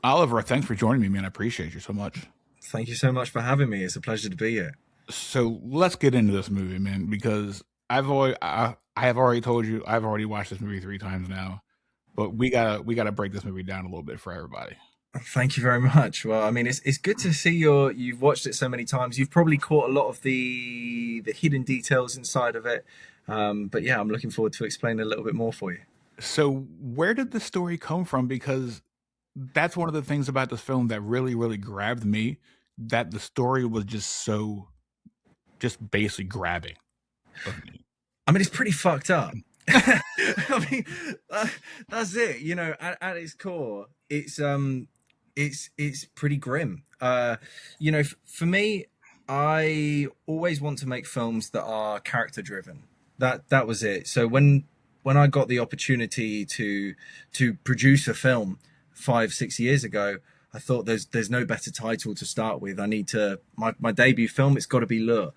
Oliver, thanks for joining me, man. I appreciate you so much. Thank you so much for having me. It's a pleasure to be here. So let's get into this movie, man, because I have already told you I've already watched this movie 3 times now, but we gotta break this movie down a little bit for everybody. Thank you very much. Well, I mean, it's good to see you've watched it so many times. You've probably caught a lot of the hidden details inside of it. But yeah, I'm looking forward to explaining a little bit more for you. So where did the story come from? Because that's one of the things about this film that really grabbed me. That the story was just basically grabbing of me. I mean, it's pretty fucked up. I mean, that's it. At its core, it's pretty grim. For me, I always want to make films that are character driven. That was it. So when I got the opportunity to produce a film 5 6 years ago, I thought there's no better title to start with. I need to my debut film. It's got to be Lure.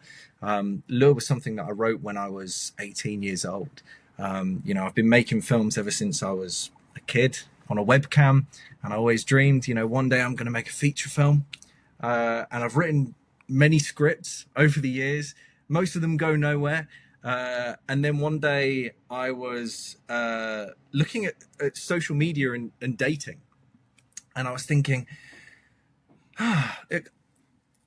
Lure was something that I wrote when I was 18 years old. I've been making films ever since I was a kid on a webcam, and I always dreamed, one day I'm going to make a feature film. And I've written many scripts over the years. Most of them go nowhere. And then one day I was looking at social media and dating, and I was thinking,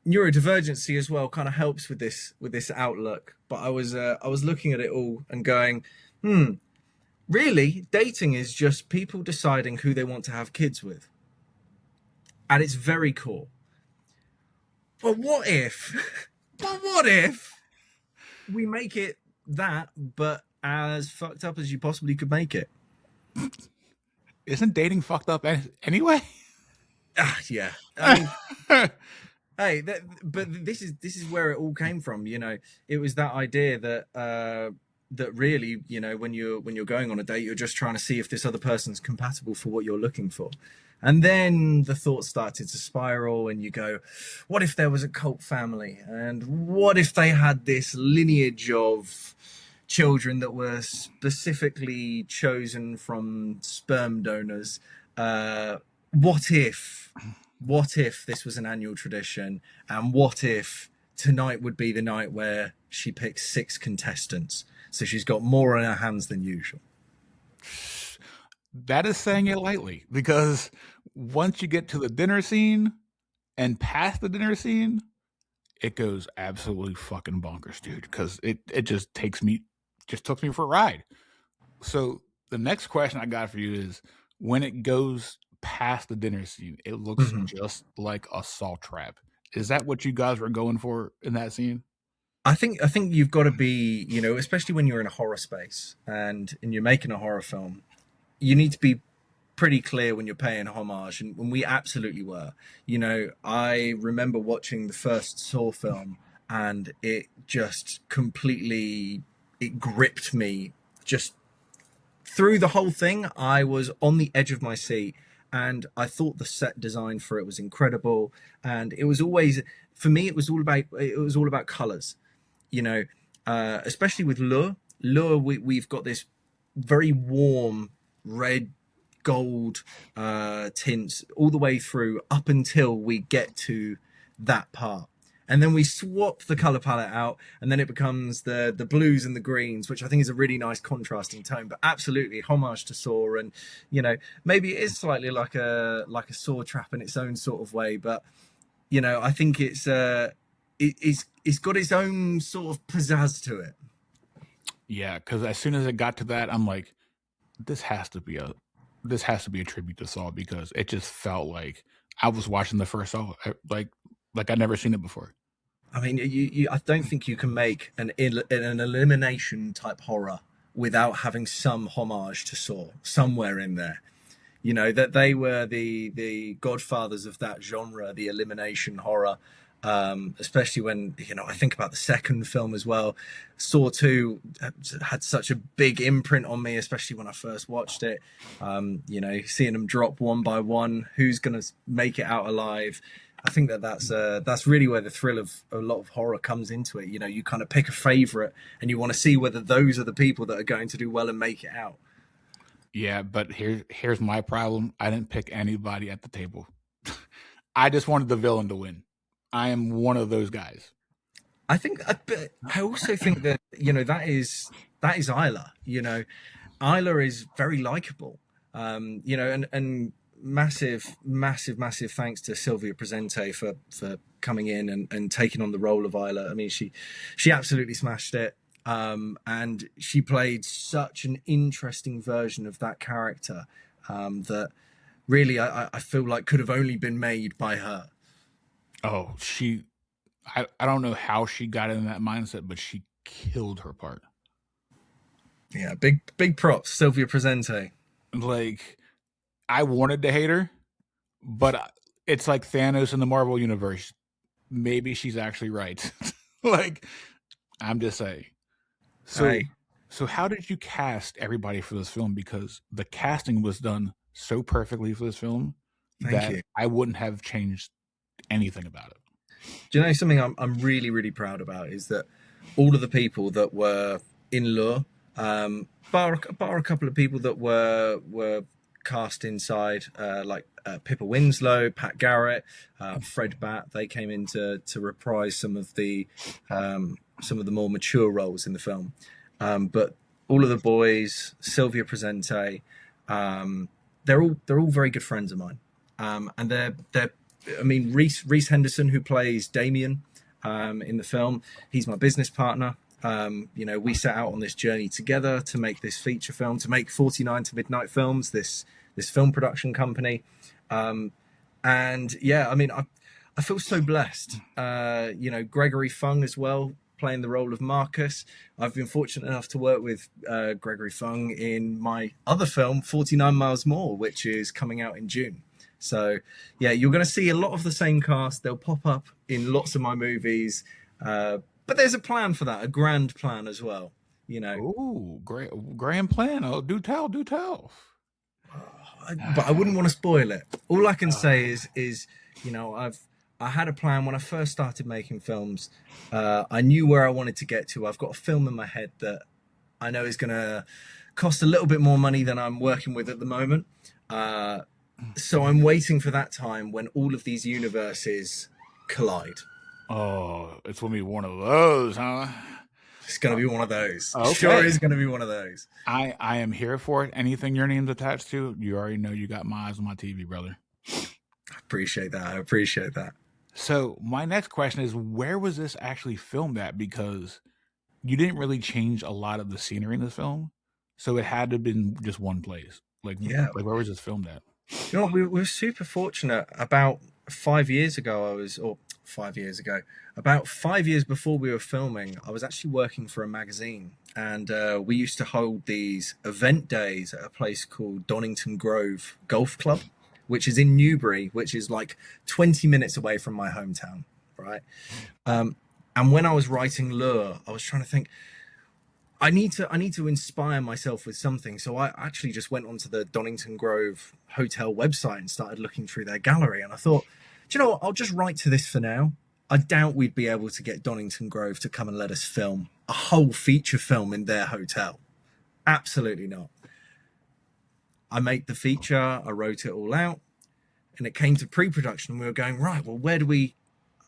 neurodivergency as well kind of helps with this outlook. But I was looking at it all and going, really, dating is just people deciding who they want to have kids with at its very core. But what if, but what if we make it that, but as fucked up as you possibly could make it? Isn't dating fucked up anyway? Yeah. I mean, hey, but this is where it all came from. It was that idea that really, when you're going on a date, you're just trying to see if this other person's compatible for what you're looking for. And then the thoughts started to spiral, and you go, what if there was a cult family? And what if they had this lineage of children that were specifically chosen from sperm donors? What if, what if this was an annual tradition? And what if tonight would be the night where she picks 6 contestants? So she's got more on her hands than usual. That is saying it lightly because once you get to the dinner scene and past the dinner scene, it goes absolutely fucking bonkers, dude. Because it just took me for a ride. So the next question I got for you is when it goes past the dinner scene, it looks Mhm. just like a salt trap. Is that what you guys were going for in that scene? I think you've got to be, especially when you're in a horror space and you're making a horror film, you need to be pretty clear when you're paying homage, and when we absolutely were. I remember watching the first Saw film, and it just completely it gripped me. Just through the whole thing, I was on the edge of my seat, and I thought the set design for it was incredible. And it was always, for me, it was all about colors. You know, Especially with Lure. Lure, we've got this very warm red gold tints all the way through up until we get to that part, and then we swap the color palette out, and then it becomes the blues and the greens, which I think is a really nice contrasting tone. But absolutely homage to Saw, and maybe it is slightly like a Saw trap in its own sort of way. But I think it's got its own sort of pizzazz to it. Yeah, because as soon as it got to that, I'm like, this has to be a this has to be a tribute to Saw because it just felt like I was watching the first Saw, like I'd never seen it before. I mean, I don't think you can make an elimination type horror without having some homage to Saw somewhere in there. That they were the godfathers of that genre, the elimination horror. Especially when I think about the second film as well. Saw 2 had such a big imprint on me, especially when I first watched it. Seeing them drop one by one, who's going to make it out alive? I think that's really where the thrill of a lot of horror comes into it. You kind of pick a favorite, and you want to see whether those are the people that are going to do well and make it out. Yeah, but here's my problem. I didn't pick anybody at the table. I just wanted the villain to win. I am one of those guys. I think, but I also think that that is Isla. Isla is very likable. And massive, massive, massive thanks to Sylvia Presente for coming in and taking on the role of Isla. I mean, she absolutely smashed it. And she played such an interesting version of that character that really I feel like could have only been made by her. Oh, I don't know how she got in that mindset, but she killed her part. Yeah, big props, Sylvia Presente. Like, I wanted to hate her, but it's like Thanos in the Marvel universe. Maybe she's actually right. Like, I'm just saying. So, Hey, so how did you cast everybody for this film? Because the casting was done so perfectly for this film thank that you. I wouldn't have changed anything about it. Do you know something I'm really really proud about is that all of the people that were in Lure, bar a couple of people that were cast inside, like Pippa Winslow, Pat Garrett, Fred Batt. They came in to reprise some of the more mature roles in the film. But all of the boys, Sylvia Presente, they're all very good friends of mine, and they're I mean, Reese Henderson, who plays Damien in the film, he's my business partner. We set out on this journey together to make this feature film, to make 49 to Midnight Films, this film production company. And yeah, I mean, I feel so blessed. Gregory Fung as well, playing the role of Marcus. I've been fortunate enough to work with Gregory Fung in my other film, 49 Miles More, which is coming out in June. So yeah, you're going to see a lot of the same cast. They'll pop up in lots of my movies, but there's a plan for that, a grand plan as well. You know, Oh, great grand plan. Oh, do tell, do tell. but I wouldn't want to spoil it. All I can say is I had a plan when I first started making films. I knew where I wanted to get to. I've got a film in my head that I know is going to cost a little bit more money than I'm working with at the moment. So I'm waiting for that time when all of these universes collide. Oh, it's gonna be one of those, huh? It's going to be one of those. Okay. Sure is going to be one of those. I am here for it. Anything your name's attached to, you already know you got my eyes on my TV, brother. Appreciate that. I appreciate that. So my next question is, where was this actually filmed at? Because you didn't really change a lot of the scenery in this film, so it had to have been just one place. Yeah. Like where was this filmed at? You know what? We were super fortunate. About 5 years ago, or 5 years ago, about 5 years before we were filming, I was actually working for a magazine, and we used to hold these event days at a place called Donington Grove Golf Club, which is in Newbury, which is like 20 minutes away from my hometown, right? And when I was writing Lure, I was trying to think, I need to inspire myself with something. So I actually just went onto the Donington Grove Hotel website and started looking through their gallery. And I thought, do you know what? I'll just write to this for now. I doubt we'd be able to get Donington Grove to come and let us film a whole feature film in their hotel. Absolutely not. I made the feature, I wrote it all out, and it came to pre-production, and we were going, right, well, where do we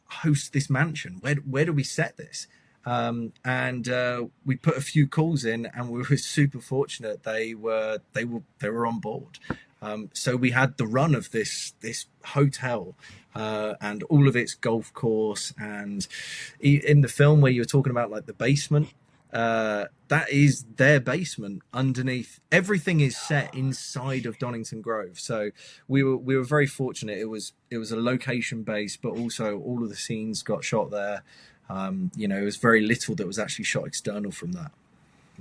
host this mansion? Where do we set this? And we put a few calls in, and we were super fortunate. They were on board. So we had the run of this hotel and all of its golf course, and in the film where you're talking about like the basement, that is their basement underneath. Everything is set inside of Donington Grove. So we were very fortunate. It was a location base, but also all of the scenes got shot there. It was very little that was actually shot external from that.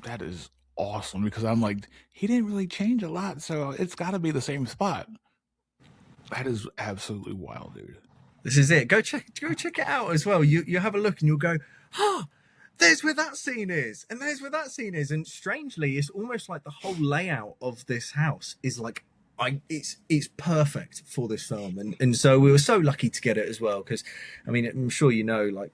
That is awesome, because I'm like, he didn't really change a lot, so it's got to be the same spot. That is absolutely wild, dude. This is it. Go check it out as well. You have a look and you'll go, ah, there's where that scene is, and there's where that scene is. And strangely, it's almost like the whole layout of this house is like it's perfect for this film. And so we were so lucky to get it as well, because I mean, I'm sure you know, like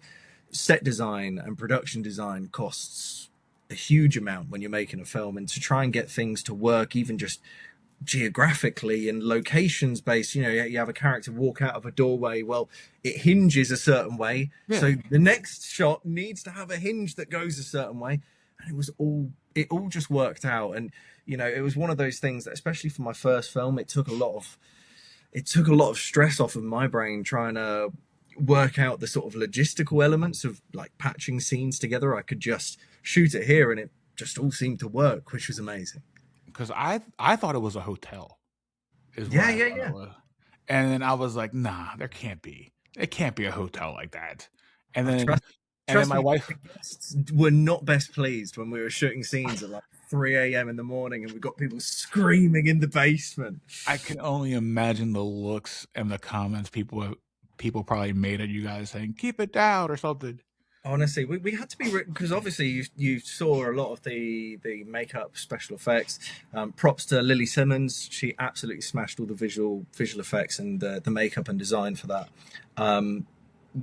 set design and production design costs a huge amount when you're making a film, and to try and get things to work, even just geographically and locations based. You know, you have a character walk out of a doorway, well, it hinges a certain way, Yeah, so the next shot needs to have a hinge that goes a certain way, and it all just worked out. And you know, it was one of those things that, especially for my first film, it took a lot of stress off of my brain trying to work out the sort of logistical elements of like patching scenes together. I could just shoot it here and it just all seemed to work, which was amazing. because I thought it was a hotel, is what Yeah, I yeah, thought it yeah. was, and then I was like, nah, there can't be. It can't be a hotel like that. And Oh, then and then trust my me, wife, the guests were not best pleased when we were shooting scenes at like 3 a.m. in the morning and we got people screaming in the basement. I can only imagine the looks and the comments people probably made at you guys saying keep it down or something. Honestly, we had to be, because obviously you saw a lot of the makeup, special effects. Props to Lily Simmons; she absolutely smashed all the visual effects and the makeup and design for that.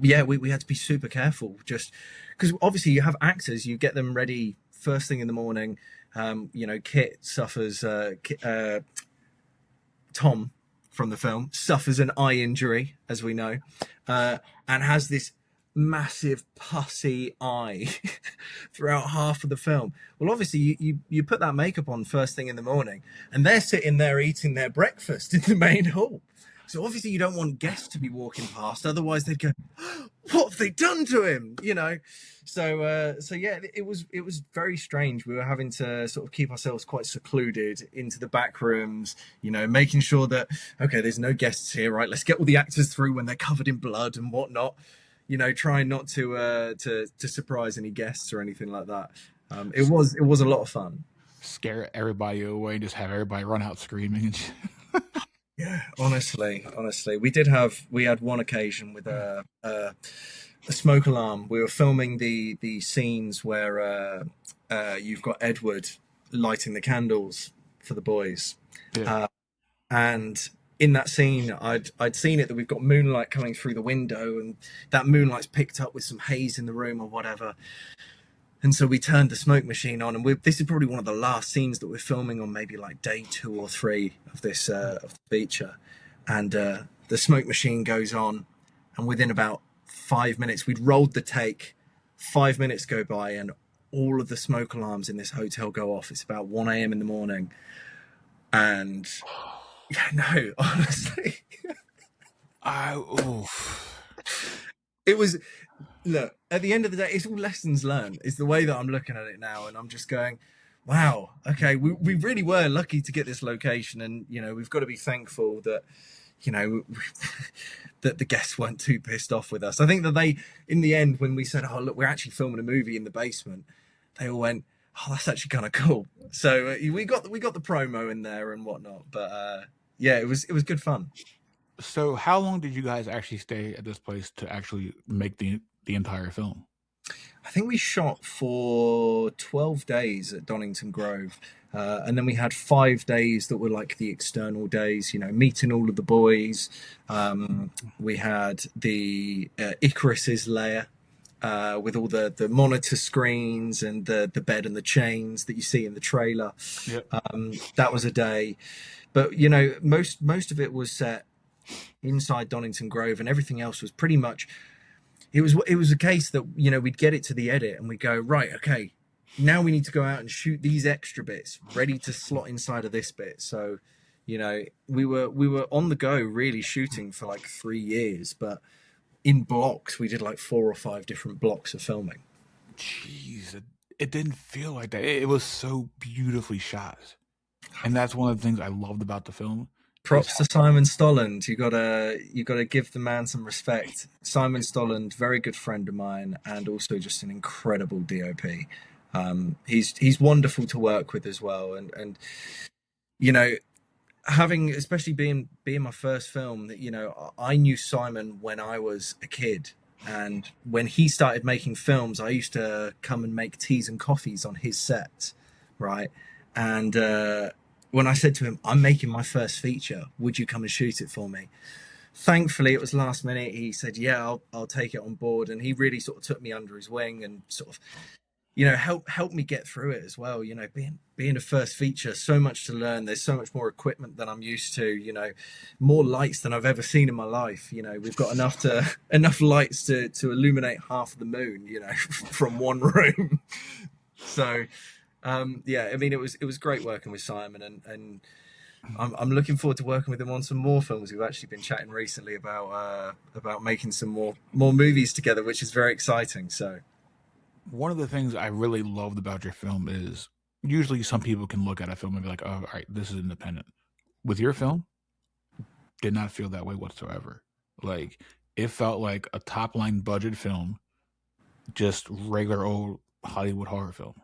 Yeah, we had to be super careful, just because obviously you have actors, you get them ready first thing in the morning. You know, Kit suffers. Tom from the film suffers an eye injury, as we know, and has this massive pussy eye throughout half of the film. Well, obviously, you put that makeup on first thing in the morning, and they're sitting there eating their breakfast in the main hall. So obviously, you don't want guests to be walking past, otherwise they'd go, "What have they done to him?" You know. So yeah, it was very strange. We were having to sort of keep ourselves quite secluded into the back rooms, you know, making sure that, okay, there's no guests here, right? Let's get all the actors through when they're covered in blood and whatnot. You know, trying not to surprise any guests or anything like that. It was a lot of fun. Scare everybody away, just have everybody run out screaming and shit. Yeah, honestly, we had one occasion with a smoke alarm. We were filming the scenes where you've got Edward lighting the candles for the boys, Yeah. and in that scene, I'd seen it that we've got moonlight coming through the window, and that moonlight's picked up with some haze in the room or whatever. And so we turned the smoke machine on, and this is probably one of the last scenes that we're filming on, maybe like day 2 or 3 of this of the feature. And the smoke machine goes on, and within about 5 minutes, we'd rolled the take. 5 minutes go by, and all of the smoke alarms in this hotel go off. It's about 1 a.m. in the morning, and yeah, no, honestly, I oof. it was. Look, at the end of the day, it's all lessons learned. It's the way that I'm looking at it now, and I'm just going, wow, okay, we really were lucky to get this location, and you know, we've got to be thankful that, you know, that the guests weren't too pissed off with us. I think that they, in the end, when we said, oh look, we're actually filming a movie in the basement, they all went, oh, that's actually kind of cool. So we got the promo in there and whatnot, but yeah, it was good fun. So how long did you guys actually stay at this place to actually make the entire film? I think we shot for 12 days at Donington Grove. And then we had 5 days that were like the external days, you know, meeting all of the boys. We had the Icarus's lair with all the monitor screens and the bed and the chains that you see in the trailer. Yep. That was a day. But, you know, most of it was set inside Donington Grove, and everything else was pretty much, it was a case that, you know, we'd get it to the edit and we'd go, right, okay, now we need to go out and shoot these extra bits ready to slot inside of this bit. So, you know, we were on the go really shooting for like 3 years, but in blocks. We did like 4 or 5 different blocks of filming. Jeez, it didn't feel like that. It was so beautifully shot, and that's one of the things I loved about the film. Props to Simon Stolland. You gotta give the man some respect. Simon Stolland, very good friend of mine, and also just an incredible DOP. He's wonderful to work with as well, and you know, having, especially being my first film, that, you know, I knew Simon when I was a kid, and when he started making films, I used to come and make teas and coffees on his set, right? And when I said to him, I'm making my first feature, would you come and shoot it for me? Thankfully, it was last minute. He said, yeah, I'll take it on board. And he really sort of took me under his wing and sort of, help me get through it as well. Being a first feature, so much to learn. There's so much more equipment than I'm used to. More lights than I've ever seen in my life. We've got enough lights to illuminate half of the moon. From one room. So, yeah, I mean, it was great working with Simon, and I'm looking forward to working with him on some more films. We've actually been chatting recently about making some more movies together, which is very exciting. So. One of the things I really loved about your film is usually some people can look at a film and be like, oh, all right, this is independent. With your film, did not feel that way whatsoever. Like, it felt like a top line budget film, just regular old Hollywood horror film.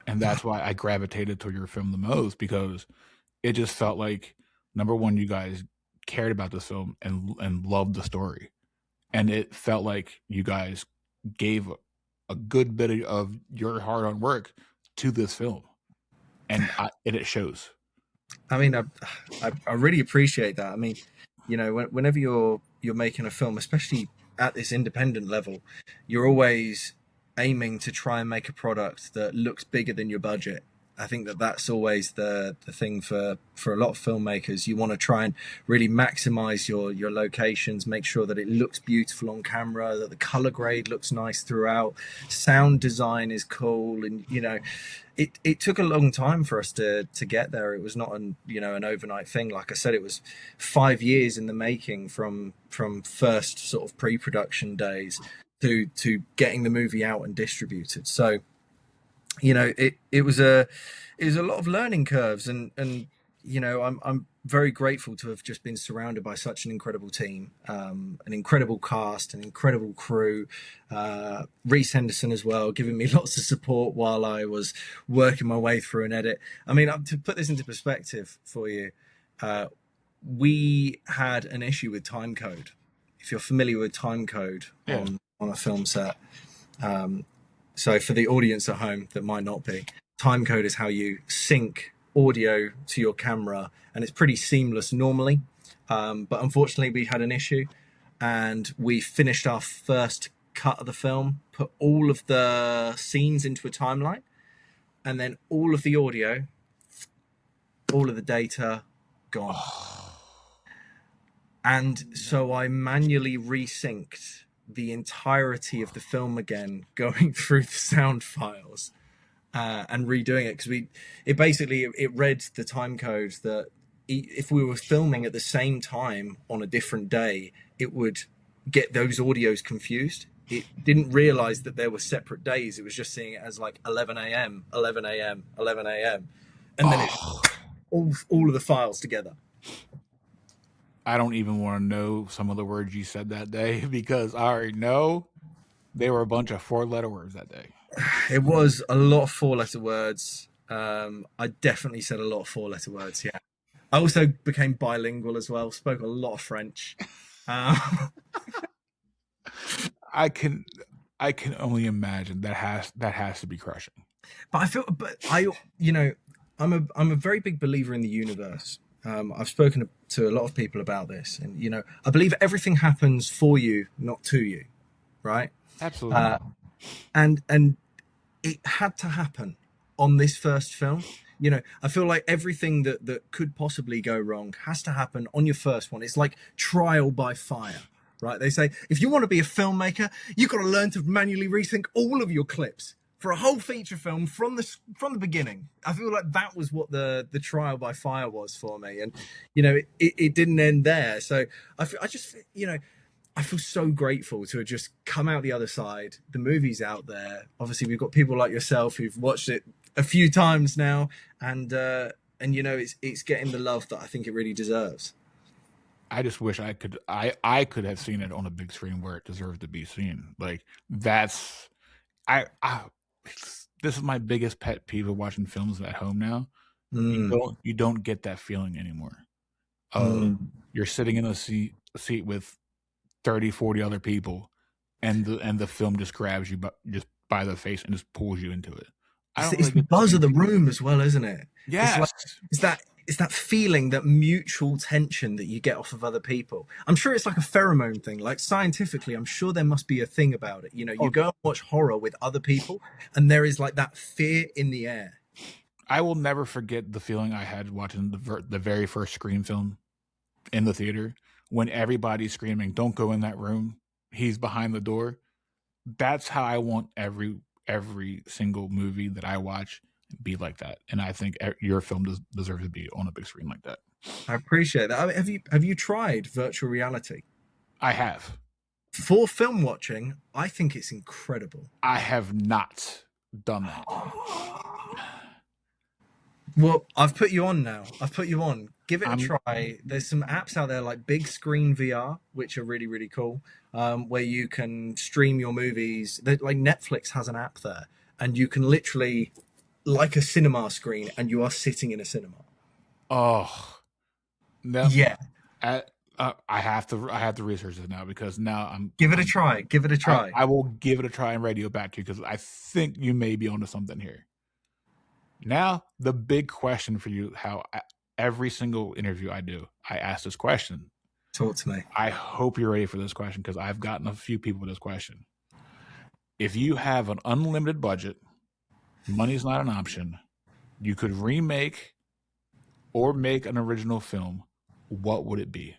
And that's why I gravitated to your film the most, because it just felt like, number one, you guys cared about this film and loved the story. And it felt like you guys gave a good bit of your hard-earned work to this film, and it shows. I mean, I really appreciate that. I mean, whenever you're making a film, especially at this independent level, you're always aiming to try and make a product that looks bigger than your budget. I think that's always the thing for a lot of filmmakers. You want to try and really maximize your locations, make sure that it looks beautiful on camera, that the color grade looks nice throughout, sound design is cool, and it took a long time for us to get there. It was not an overnight thing. Like I said, it was 5 years in the making from first sort of pre-production days to getting the movie out and distributed. So it was a lot of learning curves, and I'm very grateful to have just been surrounded by such an incredible team, an incredible cast, an incredible crew. Reese Henderson as well, giving me lots of support while I was working my way through an edit. I mean, to put this into perspective for you, we had an issue with timecode. If you're familiar with timecode on a film set. So for the audience at home that might not be, timecode is how you sync audio to your camera, and it's pretty seamless normally. But unfortunately, we had an issue, and we finished our first cut of the film, put all of the scenes into a timeline, and then all of the audio, all of the data gone. And so I manually resynced the entirety of the film again, going through the sound files and redoing it, because it read the time code that if we were filming at the same time on a different day, it would get those audios confused. It didn't realize that there were separate days. It was just seeing it as like 11 a.m., 11 a.m., 11 a.m. And then all of the files together. I don't even want to know some of the words you said that day, because I already know they were a bunch of 4-letter words that day. It was a lot of 4-letter words. I definitely said a lot of 4-letter words, yeah. I also became bilingual as well, spoke a lot of French. I can only imagine that has to be crushing. But I'm a very big believer in the universe. I've spoken to a lot of people about this, and I believe everything happens for you, not to you, right? Absolutely. And it had to happen on this first film. I feel like everything that could possibly go wrong has to happen on your first one. It's like trial by fire, right? They say if you want to be a filmmaker, you've got to learn to manually resync all of your clips for a whole feature film from the beginning. I feel like that was what the trial by fire was for me, and it didn't end there. So I feel so grateful to have just come out the other side. The movie's out there. Obviously, we've got people like yourself who've watched it a few times now, and it's getting the love that I think it really deserves. I just wish I could have seen it on a big screen where it deserved to be seen. Like this is my biggest pet peeve of watching films at home now. You don't get that feeling anymore. You're sitting in a seat with 30, 40 other people, and the film just grabs you just by the face and just pulls you into it. It's the buzz of the room as well, isn't it? Yeah, it's that it's that feeling, that mutual tension that you get off of other people. I'm sure it's like a pheromone thing. Like scientifically, I'm sure there must be a thing about it. You know, you Oh, go and watch horror with other people, and there is like that fear in the air. I will never forget the feeling I had watching the very first Scream film in the theater when everybody's screaming, "Don't go in that room. He's behind the door." That's how I want every single movie that I watch be like that. And I think your film deserves to be on a big screen like that. I appreciate that. I mean, have you tried virtual reality I have. for film watching? I think it's incredible. I have not done that. Well, I've put you on now. I've put you on. Give it a I'm try. There's some apps out there like Big Screen VR, which are really, really cool, where you can stream your movies. Like Netflix has an app there, and you can literally, like a cinema screen, and you are sitting in a cinema. oh no. Yeah, I have to research this now because now give it a try. Give it a try. I will give it a try and radio back to you because I think you may be onto something here. Now, the big question for you, every single interview I do, I ask this question. Talk to me. I hope you're ready for this question because I've gotten a few people this question. If you have an unlimited budget, money's not an option, you could remake or make an original film, what would it be?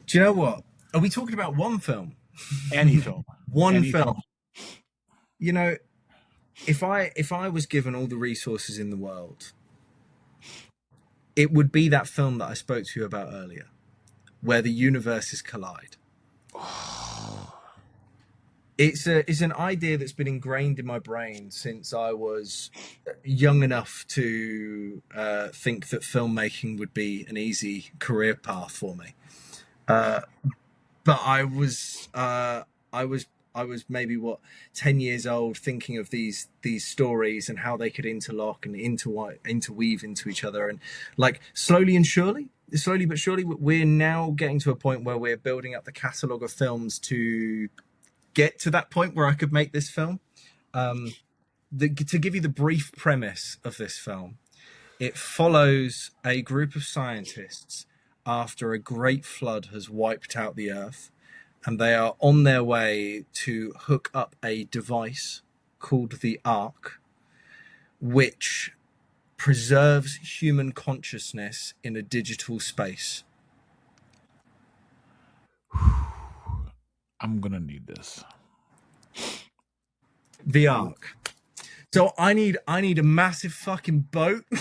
Do you know what? Are we talking about one film? Any film. One Any film. You know, if I was given all the resources in the world, it would be that film that I spoke to you about earlier, where the universes collide. It's an idea that's been ingrained in my brain since I was young enough to think that filmmaking would be an easy career path for me. But I was maybe 10 years old, thinking of these stories and how they could interlock and interweave into each other, and like slowly but surely, we're now getting to a point where we're building up the catalogue of films to get to that point where I could make this film. To give you the brief premise of this film, it follows a group of scientists after a great flood has wiped out the earth, and they are on their way to hook up a device called the Ark, which preserves human consciousness in a digital space. I'm gonna need this. The Ark. So I need a massive fucking boat, and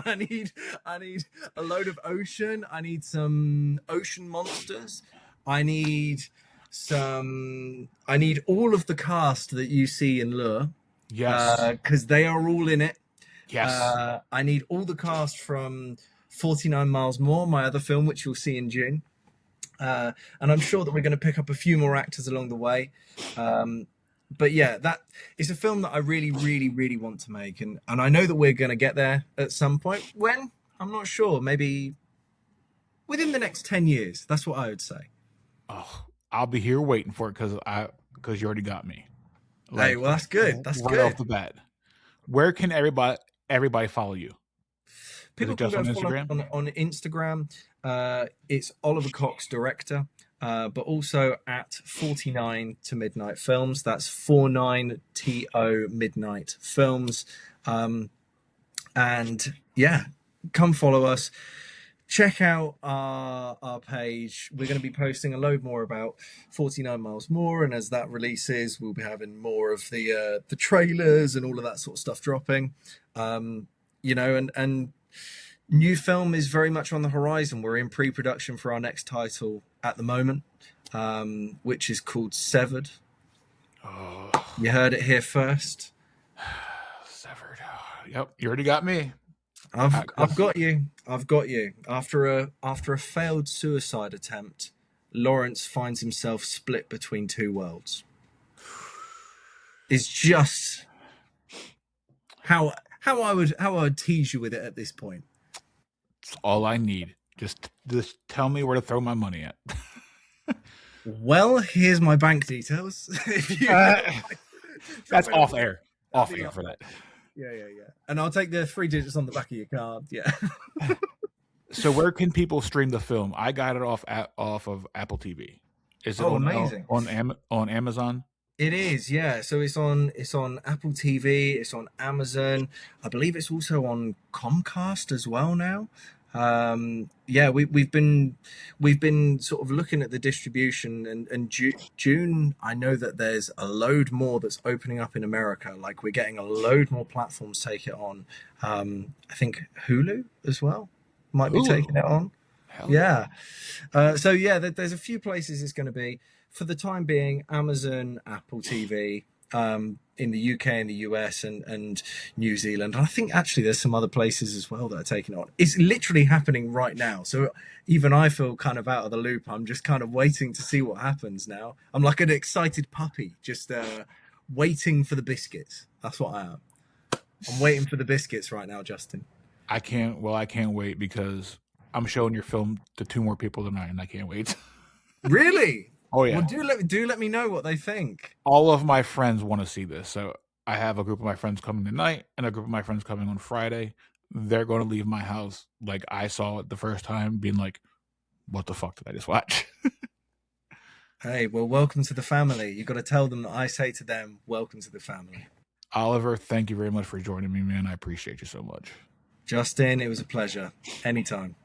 I need a load of ocean. I need some ocean monsters. I need all of the cast that you see in Lure. Yes. Because they are all in it. Yes. I need all the cast from 49 Miles More, my other film, which you'll see in June. And I'm sure that we're going to pick up a few more actors along the way. But yeah, that is a film that I really, really, really want to make. And I know that we're going to get there at some point. When? I'm not sure. Maybe within the next 10 years. That's what I would say. Oh, I'll be here waiting for it because you already got me. Like, hey, well, that's good. That's right good. Off the bat. Where can everybody follow you? People can go on Instagram. On Instagram. It's Oliver Cox Director, but also at 49 to Midnight Films. That's 49TO Midnight Films. And yeah, come follow us. Check out our page. We're going to be posting a load more about 49 Miles More, and as that releases, we'll be having more of the trailers and all of that sort of stuff dropping. And new film is very much on the horizon. We're in pre-production for our next title at the moment, which is called Severed. Oh. You heard it here first. Severed. Yep, you already got me. I've got you. After a failed suicide attempt, Lawrence finds himself split between two worlds. It's just how I would tease you with it at this point. It's all I need. Just tell me where to throw my money at. Well, here's my bank details. That's Drop it off off. air. That'd Off be air for lovely. that. Yeah, yeah, yeah. And I'll take the 3 digits on the back of your card. Yeah. So where can people stream the film? I got it off of Apple TV. Is it Oh, on amazing. on Amazon? It is, yeah. So it's on Apple TV, it's on Amazon. I believe it's also on Comcast as well now. Yeah, we've been sort of looking at the distribution, and June. I know that there's a load more that's opening up in America. Like we're getting a load more platforms take it on. I think Hulu as well might be Hulu. taking it on. Hell Yeah. So yeah, there's a few places it's going to be. For the time being, Amazon, Apple TV, in the UK and the US and New Zealand. And I think actually there's some other places as well that are taking it on. It's literally happening right now. So even I feel kind of out of the loop. I'm just kind of waiting to see what happens now. I'm like an excited puppy, just waiting for the biscuits. That's what I am. I'm waiting for the biscuits right now, Justin. I can't. Well, I can't wait because I'm showing your film to 2 more people tonight, and I can't wait. Really? Oh yeah. Well, do let me know what they think. All of my friends want to see this. So I have a group of my friends coming tonight and a group of my friends coming on Friday. They're going to leave my house like I saw it the first time, being like, "What the fuck did I just watch?" Hey, well, welcome to the family. You got to tell them that I say to them, "Welcome to the family." Oliver, thank you very much for joining me, man. I appreciate you so much. Justin, it was a pleasure. Anytime.